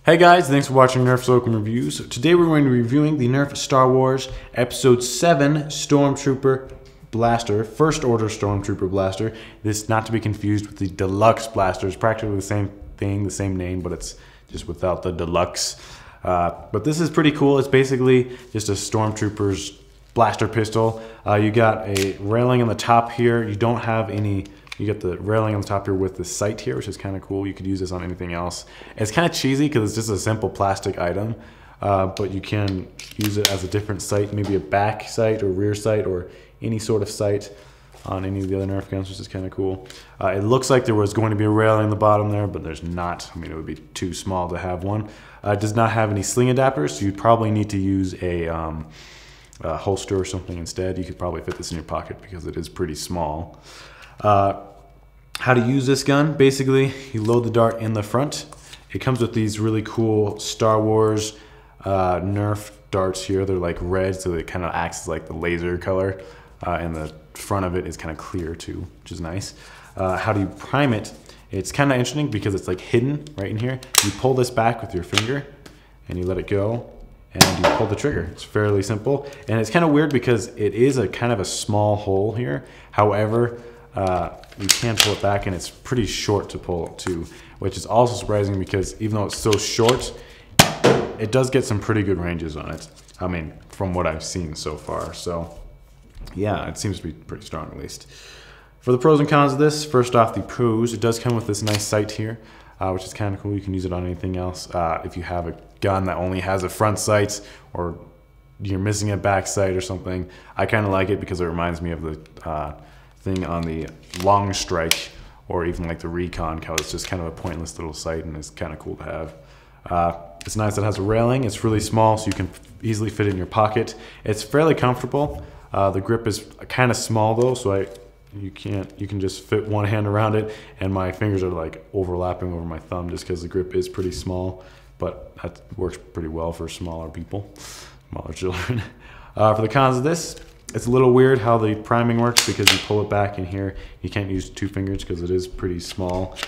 Hey guys, thanks for watching Nerf Socom Reviews. So today we're going to be reviewing the Nerf Star Wars Episode 7 Stormtrooper Blaster, First Order Stormtrooper Blaster. This not to be confused with the Deluxe Blaster. It's practically the same thing, the same name, but it's just without the Deluxe. But this is pretty cool. It's basically just a Stormtrooper's blaster pistol. You got a railing on the top here. You don't have any... You get the railing on the top here with the sight here, which is kind of cool. You could use this on anything else. It's kind of cheesy because it's just a simple plastic item, but you can use it as a different sight, maybe a back sight or rear sight or any sort of sight on any of the other Nerf guns, which is kind of cool. It looks like there was going to be a railing on the bottom there, but there's not. I mean, it would be too small to have one. It does not have any sling adapters, so you'd probably need to use a holster or something instead. You could probably fit this in your pocket because it is pretty small. How to use this gun: basically you load the dart in the front. It comes with these really cool Star Wars Nerf darts here. They're like red, so it kind of acts as like the laser color, and the front of it is kind of clear too, which is nice. How do you prime it? It's kind of interesting because it's like hidden right in here. You pull this back with your finger and you let it go and you pull the trigger. It's fairly simple, and it's kind of weird because it is a kind of a small hole here. However, you can pull it back and it's pretty short to pull too, which is also surprising because even though it's so short, it does get some pretty good ranges on it. I mean, from what I've seen so far. So yeah, it seems to be pretty strong at least. For the pros and cons of this, first off, the pros, it does come with this nice sight here, which is kind of cool. You can use it on anything else. If you have a gun that only has a front sight or you're missing a back sight or something, I kind of like it because it reminds me of the thing on the long strike or even like the recon, how it's just kind of a pointless little sight and it's kind of cool to have. It's nice that it has a railing. It's really small, so you can easily fit it in your pocket. It's fairly comfortable. The grip is kind of small though, so you can just fit one hand around it, and my fingers are like overlapping over my thumb just because the grip is pretty small, but that works pretty well for smaller people, smaller children. For the cons of this, it's a little weird how the priming works because you pull it back in here. You can't use two fingers because it is pretty small.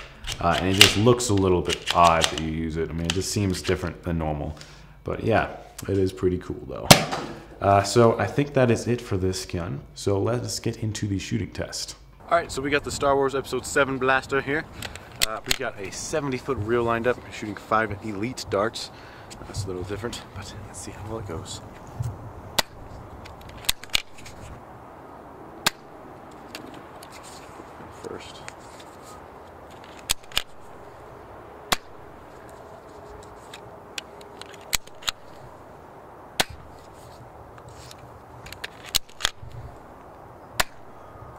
And it just looks a little bit odd that you use it. I mean, it just seems different than normal. But yeah, it is pretty cool though. So I think that is it for this gun. So let's get into the shooting test. Alright, so we got the Star Wars Episode 7 blaster here. We got a 70-foot reel lined up. We're shooting 5 elite darts. That's a little different, but let's see how well it goes. First.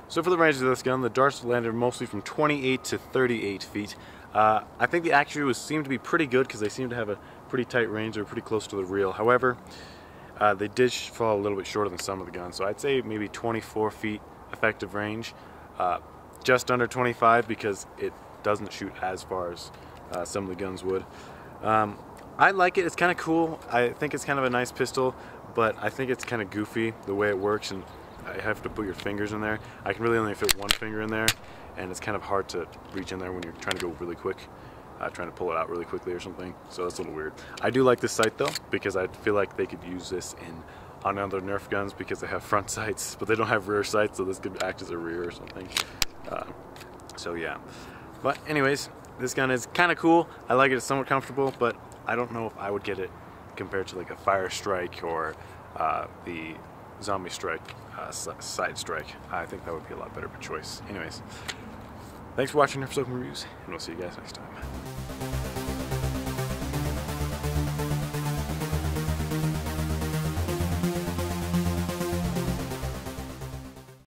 So for the range of this gun, the darts landed mostly from 28 to 38 feet. I think the accuracy seemed to be pretty good because they seem to have a pretty tight range. They're pretty close to the reel. However, they did fall a little bit shorter than some of the guns. So I'd say maybe 24 feet effective range. Just under 25 because it doesn't shoot as far as some of the guns would. I like it. It's kind of cool. I think it's kind of a nice pistol, but I think it's kind of goofy the way it works, and I have to put your fingers in there. I can really only fit one finger in there, and it's kind of hard to reach in there when you're trying to go really quick, trying to pull it out really quickly or something. So it's a little weird. I do like this sight though because I feel like they could use this on other Nerf guns because they have front sights, but they don't have rear sights, so this could act as a rear or something. So yeah, but anyways, this gun is kind of cool. I like it. It's somewhat comfortable, but I don't know if I would get it compared to like a Fire Strike or the Zombie Strike Side Strike. I think that would be a lot better of a choice. Anyways, thanks for watching Nerf Socom Reviews, and we'll see you guys next time.